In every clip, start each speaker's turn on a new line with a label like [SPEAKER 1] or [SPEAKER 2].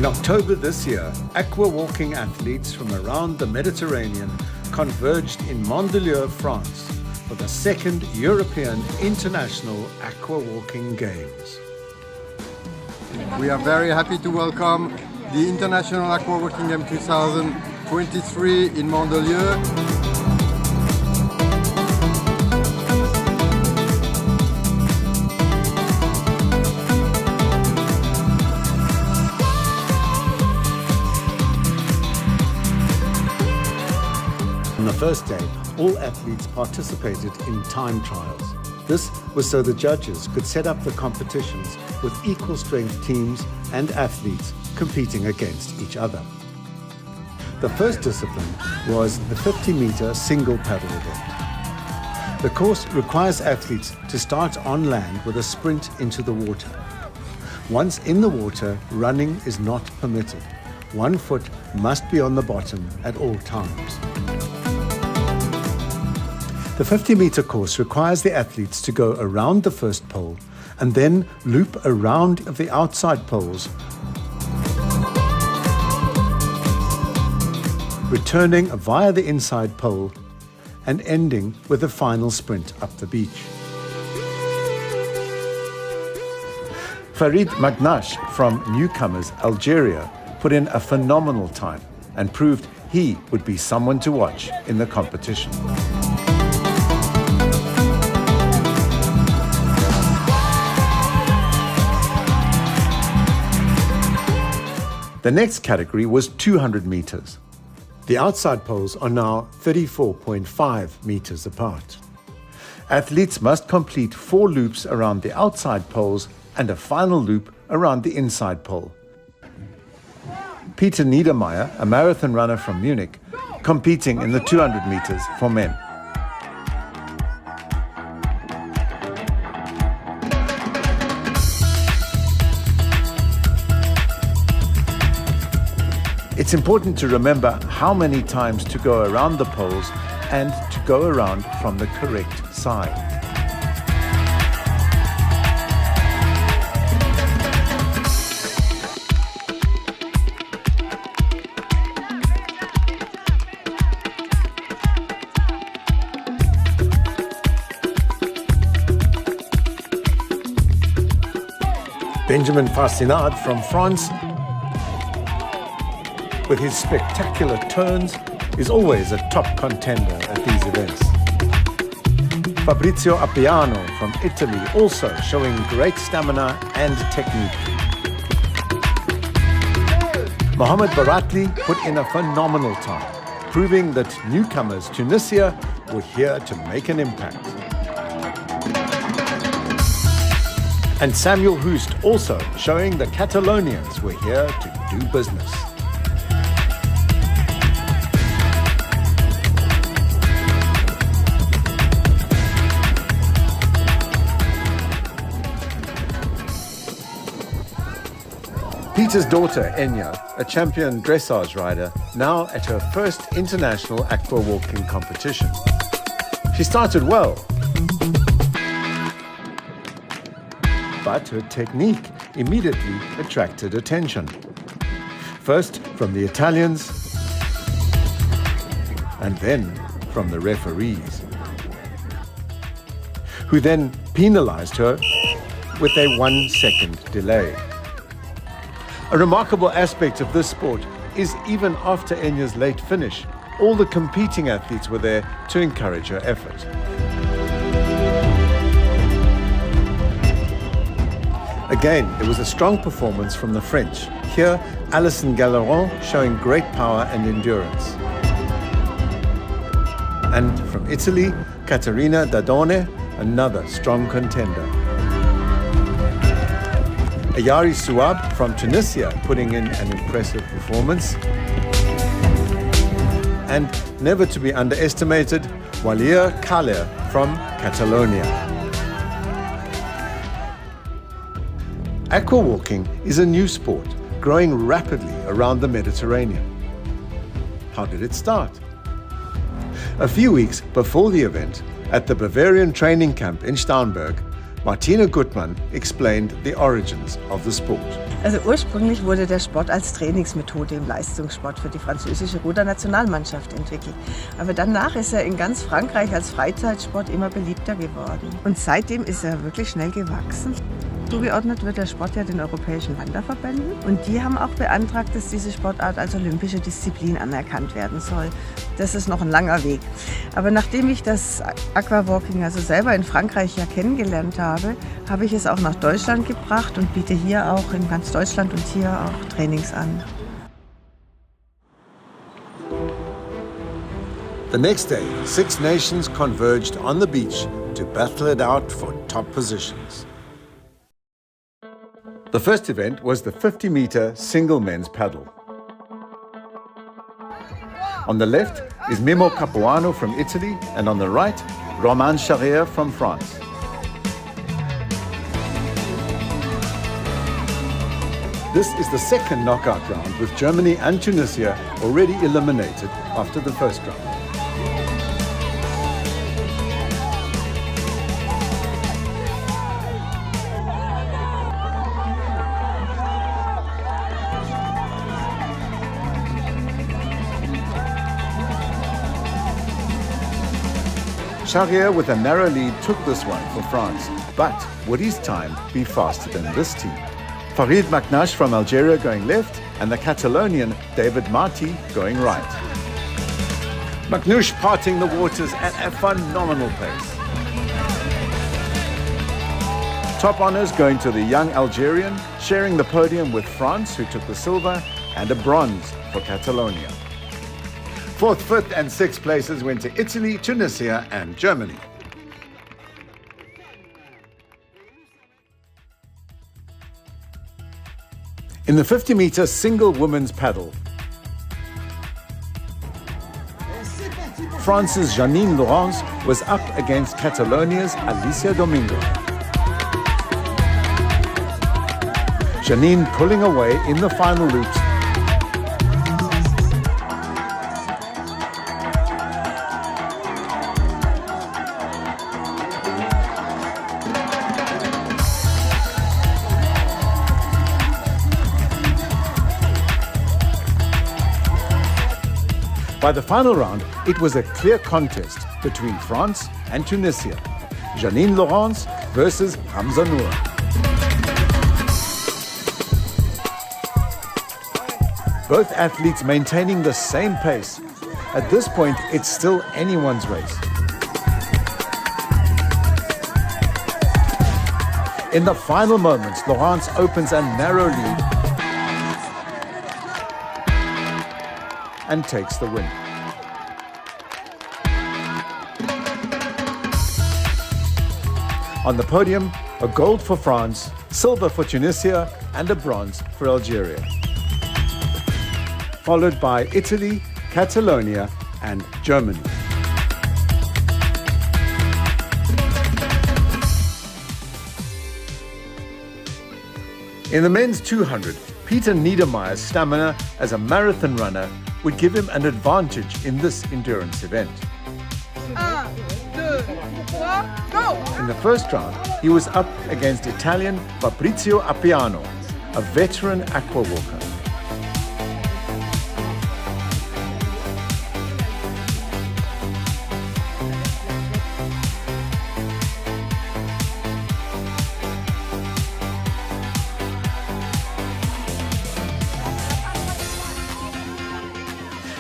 [SPEAKER 1] In October this year, aqua walking athletes from around the Mediterranean converged in MANDELIEU, France, for the second European International Aqua Walking Games.
[SPEAKER 2] We are very happy to welcome the International Aqua Walking Game 2023 in MANDELIEU.
[SPEAKER 1] On the first day, all athletes participated in time trials. This was so the judges could set up the competitions with equal strength teams and athletes competing against each other. The first discipline was the 50-meter single paddle event. The course requires athletes to start on land with a sprint into the water. Once in the water, running is not permitted. One foot must be on the bottom at all times. The 50-meter course requires the athletes to go around the first pole and then loop around the outside poles, returning via the inside pole and ending with a final sprint up the beach. Farid Magnash from newcomers Algeria put in a phenomenal time and proved he would be someone to watch in the competition. The next category was 200 meters. The outside poles are now 34.5 meters apart. Athletes must complete 4 loops around the outside poles and a final loop around the inside pole. Peter Niedermeyer, a marathon runner from Munich, competing in the 200 meters for men. It's important to remember how many times to go around the poles and to go around from the correct side. Benjamin Fascinard from France, with his spectacular turns, is always a top contender at these events. Fabrizio Appiano from Italy also showing great stamina and technique. Mohamed Baratli put in a phenomenal time, proving that newcomers Tunisia were here to make an impact. And Samuel Hoost also showing the Catalonians were here to do business. Peter's daughter, Enya, a champion dressage rider, now at her first international aqua walking competition. She started well, but her technique immediately attracted attention. First from the Italians, and then from the referees, who then penalized her with a 1-second delay. A remarkable aspect of this sport is even after Enya's late finish, all the competing athletes were there to encourage her effort. Again, it was a strong performance from the French. Here, Alison Galleron showing great power and endurance. And from Italy, Caterina Dadone, another strong contender. Ayari Souab from Tunisia putting in an impressive performance. And never to be underestimated, Walia Kaler from Catalonia. Aqua walking is a new sport growing rapidly around the Mediterranean. How did it start? A few weeks before the event, at the Bavarian training camp in Starnberg, Martina Gutmann explained the origins of the sport.
[SPEAKER 3] Also ursprünglich wurde der Sport als Trainingsmethode im Leistungssport für die französische Rudernationalmannschaft entwickelt. Aber danach ist er in ganz Frankreich als Freizeitsport immer beliebter geworden. Und seitdem ist er wirklich schnell gewachsen. Zugeordnet wird der Sport ja den europäischen Wanderverbänden. Und die haben auch beantragt, dass diese Sportart als olympische Disziplin anerkannt werden soll. Das ist noch ein langer Weg. Aber nachdem ich das Aquawalking also selber in Frankreich ja kennengelernt habe, habe ich es auch nach Deutschland gebracht und biete hier auch in ganz Deutschland und hier auch Trainings an.
[SPEAKER 1] The next day, 6 nations converged on the beach to battle it out for top positions. The first event was the 50-meter single men's paddle. On the left is Memo Capuano from Italy, and on the right, Romain Charrier from France. This is the second knockout round, with Germany and Tunisia already eliminated after the first round. Charrier with a narrow lead took this one for France, but would his time be faster than this team? Farid Maknash from Algeria going left, and the Catalonian David Marti going right. Maknash parting the waters at a phenomenal pace. Top honours going to the young Algerian, sharing the podium with France, who took the silver, and a bronze for Catalonia. 4th, 5th and 6th places went to Italy, Tunisia and Germany. In the 50-meter single women's paddle, France's Janine Laurence was up against Catalonia's Alicia Domingo. Janine pulling away in the final loops. By the final round, it was a clear contest between France and Tunisia. Janine Laurence versus Hamza Noor. Both athletes maintaining the same pace. At this point, it's still anyone's race. In the final moments, Laurence opens a narrow lead and takes the win. On the podium, a gold for France, silver for Tunisia, and a bronze for Algeria. Followed by Italy, Catalonia, and Germany. In the men's 200, Peter Niedermeyer's stamina as a marathon runner would give him an advantage in this endurance event.
[SPEAKER 4] 1, 2, 3, go!
[SPEAKER 1] In the first round, he was up against Italian Fabrizio Appiano, a veteran aqua walker.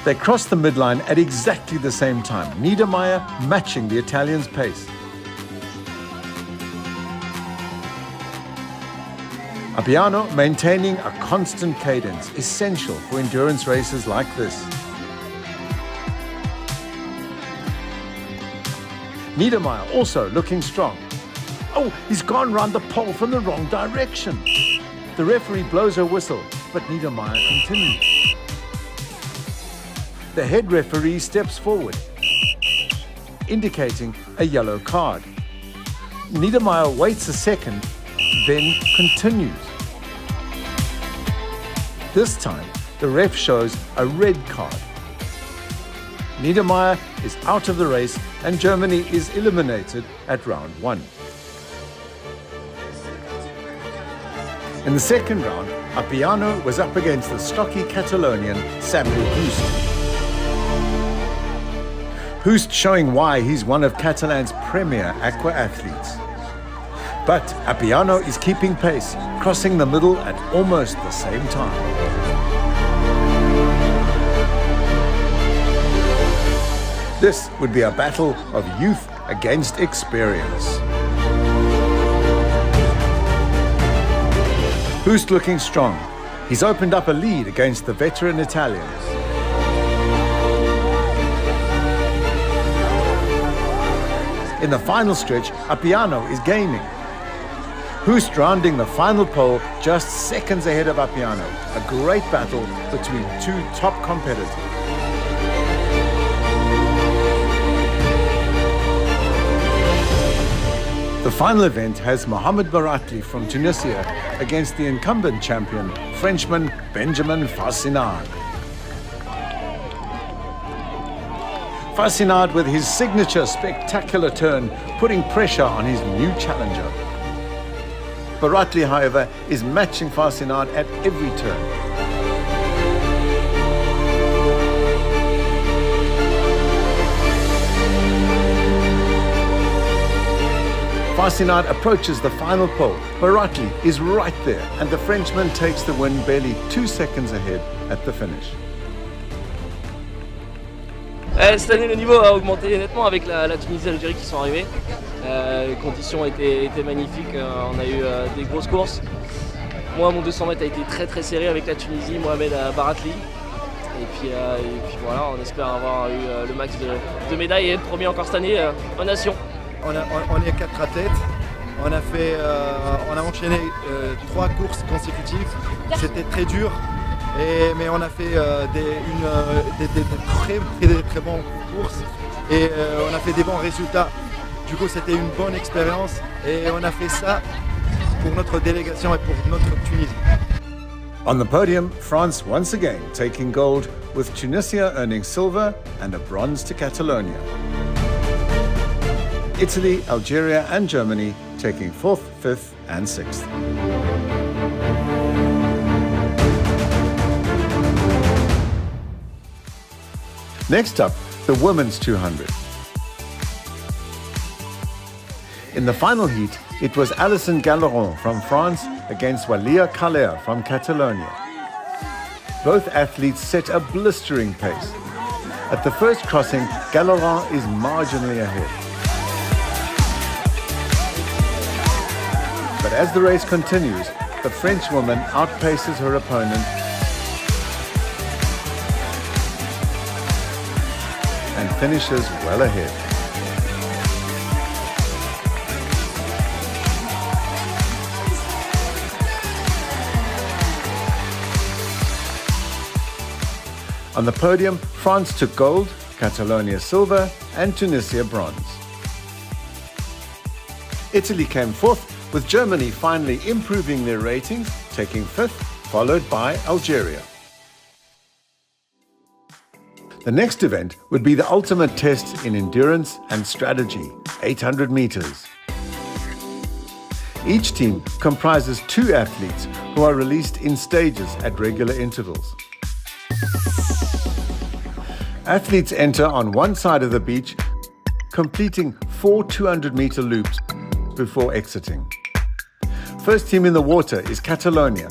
[SPEAKER 1] They crossed the midline at exactly the same time, Niedermeyer matching the Italian's pace. Appiano maintaining a constant cadence, essential for endurance races like this. Niedermeyer also looking strong. Oh, he's gone round the pole from the wrong direction. The referee blows her whistle, but Niedermeyer continues. The head referee steps forward, indicating a yellow card. Niedermeyer waits a second, then continues. This time, the ref shows a red card. Niedermeyer is out of the race and Germany is eliminated at round 1. In the second round, Appiano was up against the stocky Catalonian Samuel Hoost. Hoost showing why he's one of Catalan's premier aqua athletes. But Appiano is keeping pace, crossing the middle at almost the same time. This would be a battle of youth against experience. Hoost looking strong. He's opened up a lead against the veteran Italians. In the final stretch, Appiano is gaining. Hoost rounding the final pole just seconds ahead of Appiano. A great battle between two top competitors. The final event has Mohamed Baratli from Tunisia against the incumbent champion, Frenchman Benjamin Fascinard. Fascinard with his signature spectacular turn, putting pressure on his new challenger. Baratli, however, is matching Fascinard at every turn. Fascinard approaches the final pole. Baratli is right there, and the Frenchman takes the win barely 2 seconds ahead at the finish.
[SPEAKER 5] Cette année, le niveau a augmenté nettement avec la Tunisie et l'Algérie qui sont arrivés. Les conditions étaient magnifiques, on a eu des grosses courses. Moi, mon 200 mètres a été très serré avec la Tunisie, Mohamed Baratli. Et puis voilà, on espère avoir eu le max de médailles et être premier encore cette année en nation.
[SPEAKER 6] On est 4 athlètes, on a enchaîné 3 courses consécutives, c'était très dur, mais on a fait des très bonnes courses et on a fait des bons résultats. Du coup c'était une bonne expérience et on a fait ça pour notre délégation et pour notre Tunisie.
[SPEAKER 1] On the podium, France once again taking gold, with Tunisia earning silver and a bronze to Catalonia. Italy, Algeria and Germany taking 4th, 5th and 6th. Next up, the women's 200. In the final heat, it was Alison Galleron from France against Walia Khaler from Catalonia. Both athletes set a blistering pace. At the first crossing, Galleron is marginally ahead. But as the race continues, the Frenchwoman outpaces her opponent and finishes well ahead. On the podium, France took gold, Catalonia silver, and Tunisia bronze. Italy came 4th, with Germany finally improving their ratings, taking 5th, followed by Algeria. The next event would be the ultimate test in endurance and strategy, 800 meters. Each team comprises 2 athletes who are released in stages at regular intervals. Athletes enter on one side of the beach, completing 4 200-meter loops before exiting. First team in the water is Catalonia.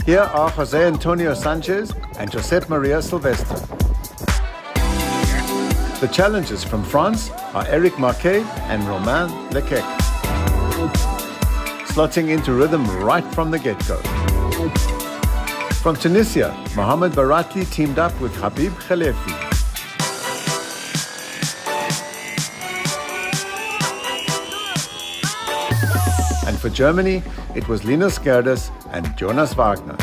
[SPEAKER 1] Here are José Antonio Sanchez and Josep Maria Silvestre. The challengers from France are Eric Marquet and Romain Lequec, slotting into rhythm right from the get-go. From Tunisia, Mohamed Baratli teamed up with Habib Khalefi. And for Germany, it was Linus Gerdes and Jonas Wagner.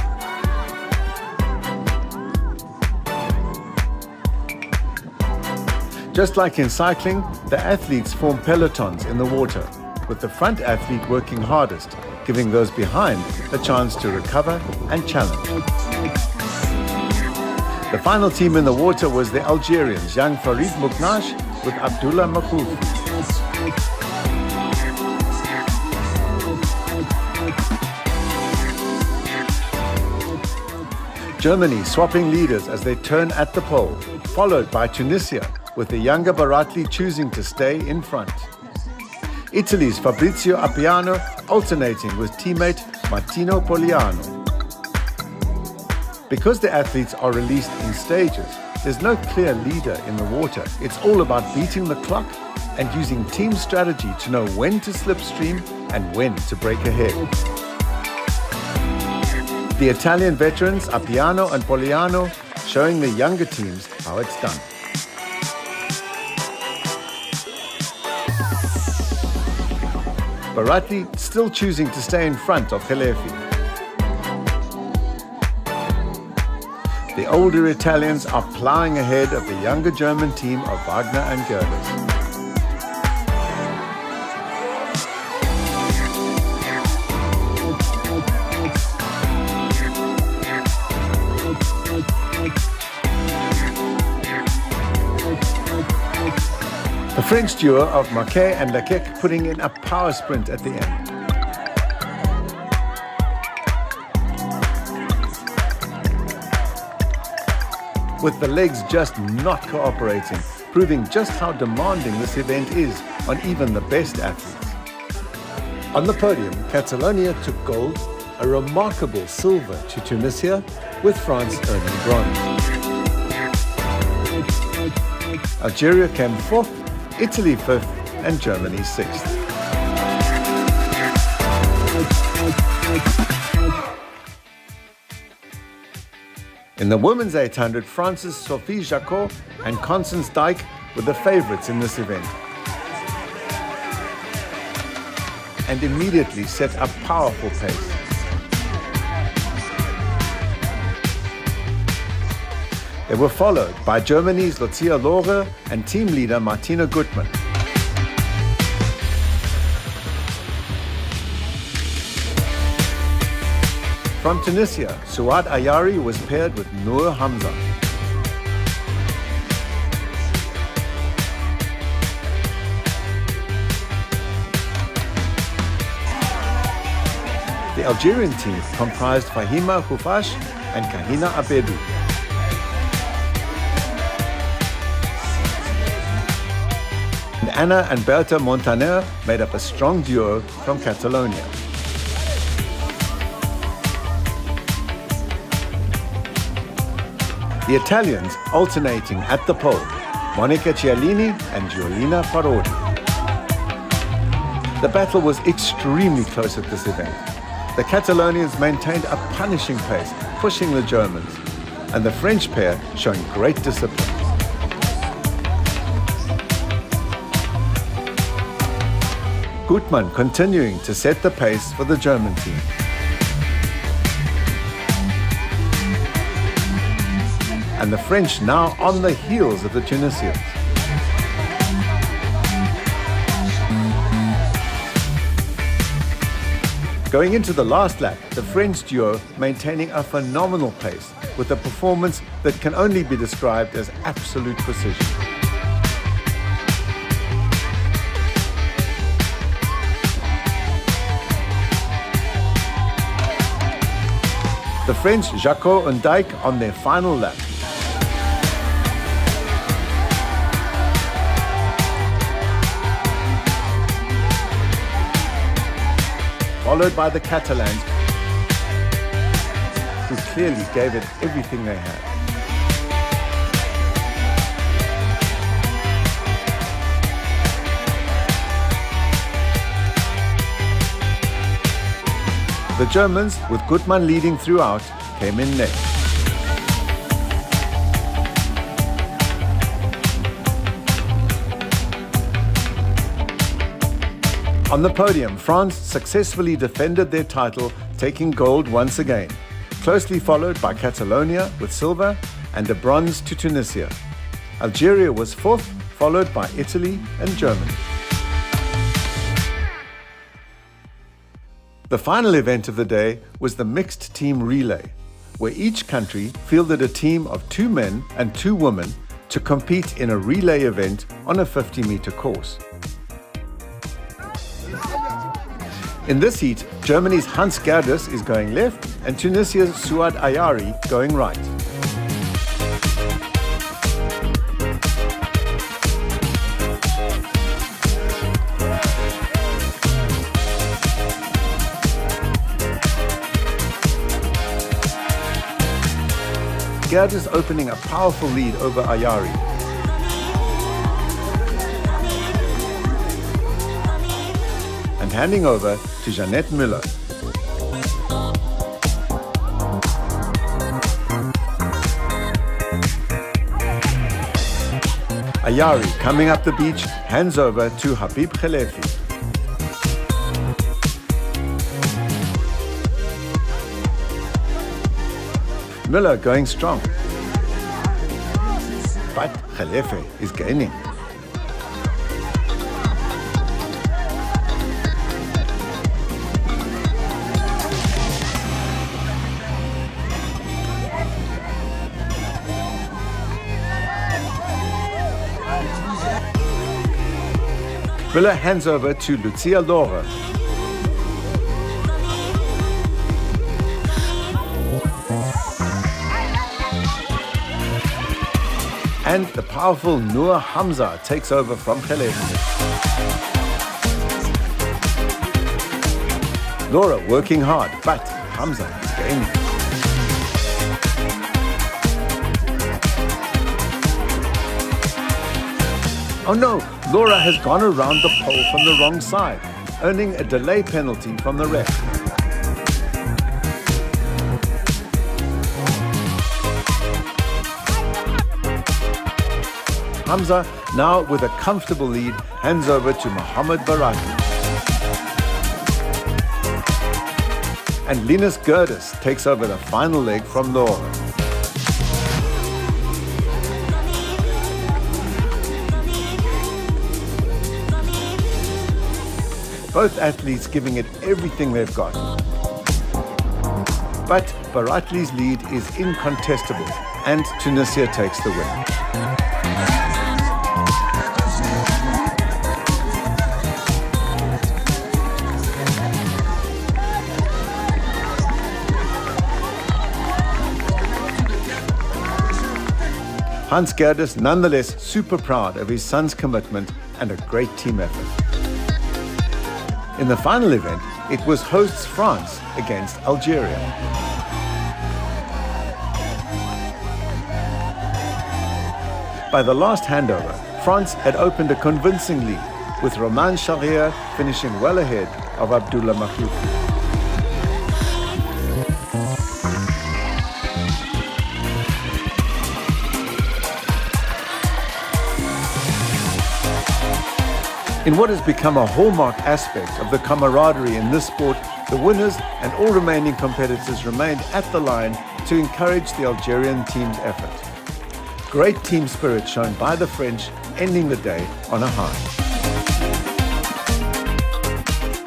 [SPEAKER 1] Just like in cycling, the athletes form pelotons in the water, with the front athlete working hardest, giving those behind a chance to recover and challenge. The final team in the water was the Algerians, Young Farid Mouknash with Abdullah Makhoufi. Germany swapping leaders as they turn at the pole, followed by Tunisia, with the younger Baratli choosing to stay in front. Italy's Fabrizio Appiano alternating with teammate Martino Poliano. Because the athletes are released in stages, there's no clear leader in the water. It's all about beating the clock and using team strategy to know when to slipstream and when to break ahead. The Italian veterans Appiano and Poliano showing the younger teams how it's done. Baratli still choosing to stay in front of Khelefi. The older Italians are ploughing ahead of the younger German team of Wagner and Gerdes. The French duo of Marquet and Lequec putting in a power sprint at the end. With the legs just not cooperating, proving just how demanding this event is on even the best athletes. On the podium, Catalonia took gold, a remarkable silver to Tunisia, with France earning bronze. Algeria came fourth, Italy fifth, and Germany sixth. In the women's 800, France's Sophie Jacot and Constance Dijk were the favorites in this event, and immediately set a powerful pace. They were followed by Germany's Lucia Lohre and team leader Martina Gutmann. From Tunisia, Suad Ayari was paired with Noor Hamza. The Algerian team comprised Fahima Houfash and Kahina Abedou. And Anna and Berta Montaner made up a strong duo from Catalonia. The Italians alternating at the pole, Monica Cialini and Giolina Parodi. The battle was extremely close at this event. The Catalonians maintained a punishing pace, pushing the Germans, and the French pair showing great discipline. Gutmann continuing to set the pace for the German team. And the French now on the heels of the Tunisians. Going into the last lap, the French duo maintaining a phenomenal pace with a performance that can only be described as absolute precision. The French Jacot and Dijk on their final lap. Followed by the Catalans, who clearly gave it everything they had. The Germans, with Gutmann leading throughout, came in next. On the podium, France successfully defended their title, taking gold once again, closely followed by Catalonia with silver and a bronze to Tunisia. Algeria was fourth, followed by Italy and Germany. The final event of the day was the mixed team relay, where each country fielded a team of 2 men and 2 women to compete in a relay event on a 50-meter course. In this heat, Germany's Hans Gerdes is going left and Tunisia's Suad Ayari going right. Gerdes opening a powerful lead over Ayari. And handing over to Jeanette Müller. Ayari coming up the beach, hands over to Habib Khelefi. Müller going strong. But Khelefi is gaining. Müller hands over to Lucia Lore. And the powerful Noor Hamza takes over from Khelefi. Laura working hard, but Hamza is gaining. Oh no, Laura has gone around the pole from the wrong side, earning a delay penalty from the ref. Hamza, now with a comfortable lead, hands over to Mohamed Baraki. And Linus Gerdes takes over the final leg from Laura. Both athletes giving it everything they've got. But Baratli's lead is incontestable, and Tunisia takes the win. Hans Gerdes nonetheless super proud of his son's commitment and a great team effort. In the final event, it was hosts France against Algeria. By the last handover, France had opened a convincing lead, with Romain Charrier finishing well ahead of Abdullah Makhloufi. In what has become a hallmark aspect of the camaraderie in this sport, the winners and all remaining competitors remained at the line to encourage the Algerian team's effort. Great team spirit shown by the French, ending the day on a high.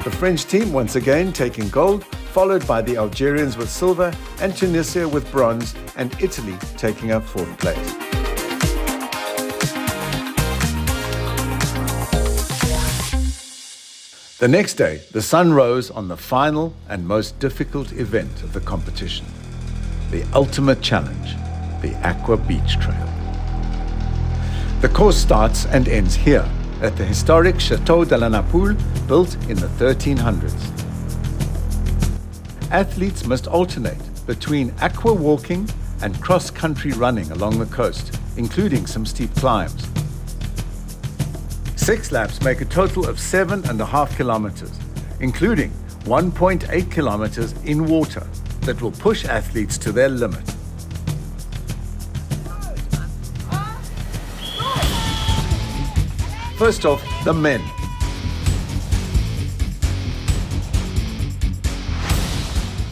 [SPEAKER 1] The French team once again taking gold, followed by the Algerians with silver and Tunisia with bronze, and Italy taking up fourth place. The next day, the sun rose on the final and most difficult event of the competition, the ultimate challenge, the Aqua Beach Trail. The course starts and ends here, at the historic Chateau de la Napoule, built in the 1300s. Athletes must alternate between aqua walking and cross-country running along the coast, including some steep climbs. 6 laps make a total of 7.5 kilometers, including 1.8 kilometers in water that will push athletes to their limit. First off, the men.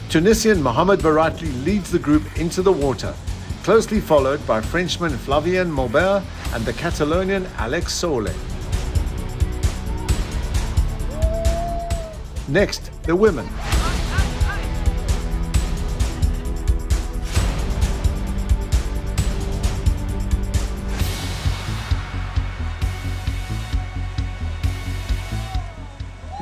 [SPEAKER 1] Tunisian Mohamed Baratli leads the group into the water, closely followed by Frenchman Flavien Maubert and the Catalonian Alex Sole. Next, the women.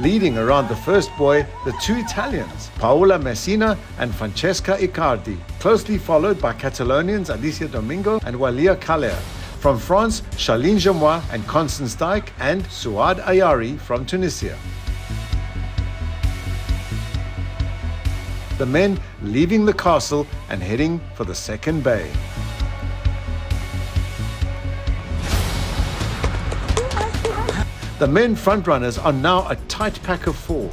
[SPEAKER 1] Leading around the first buoy, the two Italians, Paola Messina and Francesca Icardi, closely followed by Catalonians Alicia Domingo and Walia Kaler. From France, Charline Gemois and Constance Dijk, and Souad Ayari from Tunisia. The men leaving the castle and heading for the second bay. The men frontrunners are now a tight pack of four,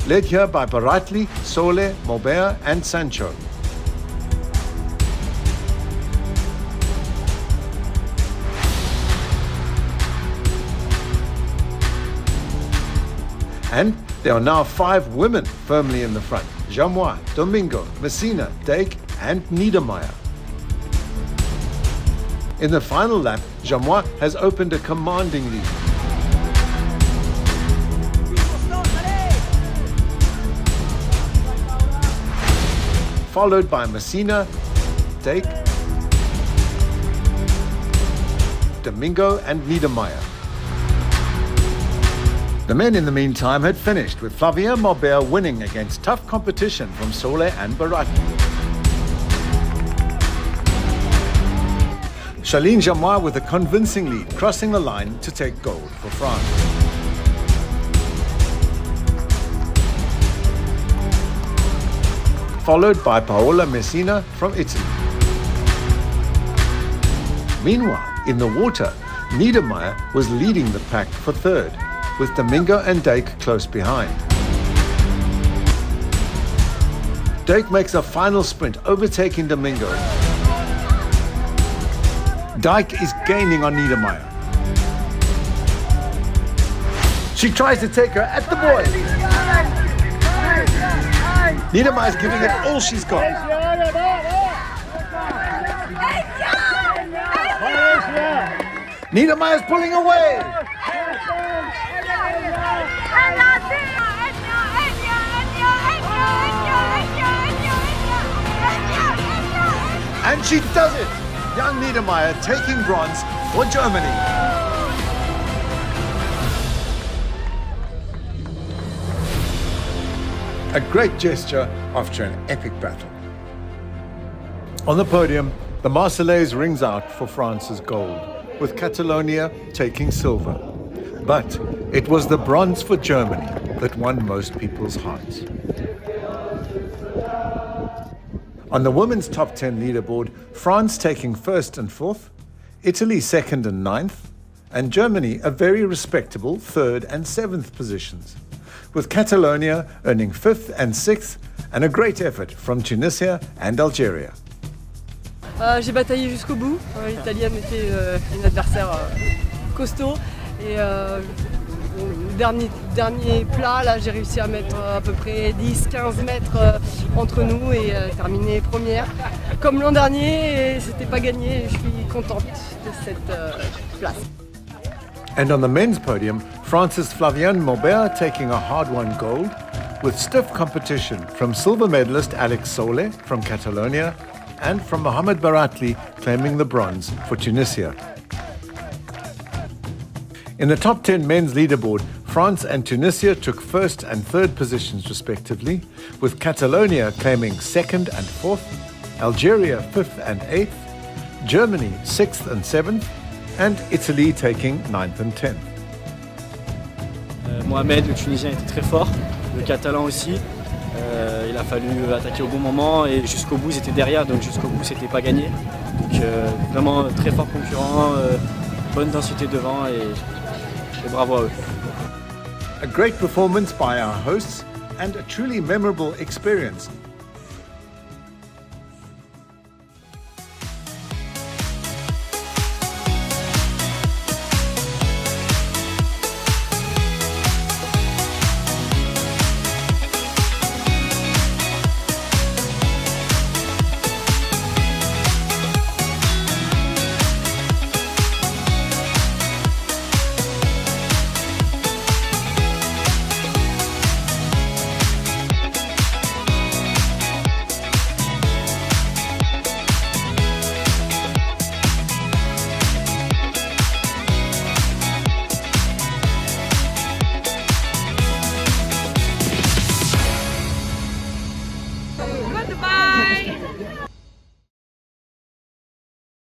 [SPEAKER 1] led here by Baratli, Sole, Maubert and Sancho. And there are now 5 women firmly in the front: Gemois, Domingo, Messina, Dijk and Niedermeyer. In the final lap, Gemois has opened a commanding lead. Followed by Messina, Dijk, Domingo and Niedermeyer. The men in the meantime had finished, with Flavien Maubert winning against tough competition from Sole and Baratli. Charline Gemois with a convincing lead, crossing the line to take gold for France. Followed by Paola Messina from Italy. Meanwhile, in the water, Niedermeyer was leading the pack for third, with Domingo and Dijk close behind. Dijk makes a final sprint, overtaking Domingo. Dijk is gaining on Niedermeyer. She tries to take her at the buoy. Niedermeyer's giving it all she's got. Niedermeyer's pulling away. And she does it! Young Niedermeyer taking bronze for Germany. A great gesture after an epic battle. On the podium, the Marseillaise rings out for France's gold, with Catalonia taking silver. But it was the bronze for Germany that won most people's hearts. On the women's top 10 leaderboard, France taking first and fourth, Italy second and ninth, and Germany a very respectable third and seventh positions, with Catalonia earning fifth and sixth, and a great effort from Tunisia and Algeria.
[SPEAKER 7] J'ai bataillé jusqu'au bout. L'Italienne était une adversaire costaud. Et le dernier plat, là, j'ai réussi à mettre à peu près 10-15 mètres entre nous et terminer première. Comme l'an dernier, et c'était pas gagné, je suis contente de cette place.
[SPEAKER 1] And on the men's podium, France's Flavien Maubert taking a hard-won gold, with stiff competition from silver medalist Alex Sole from Catalonia and from Mohamed Baratli claiming the bronze for Tunisia. In the top 10 men's leaderboard, France and Tunisia took first and third positions respectively, with Catalonia claiming second and fourth, Algeria fifth and eighth, Germany sixth and seventh, and Italy taking ninth and 10th.
[SPEAKER 8] Mohamed, le Tunisien, était très fort, le Catalan aussi. Il a fallu attaquer au bon moment et jusqu'au bout, ils étaient derrière, donc jusqu'au bout, c'était pas gagné. Donc vraiment très fort concurrent, bonne densité devant et bravo à eux.
[SPEAKER 1] A great performance by our hosts and a truly memorable experience.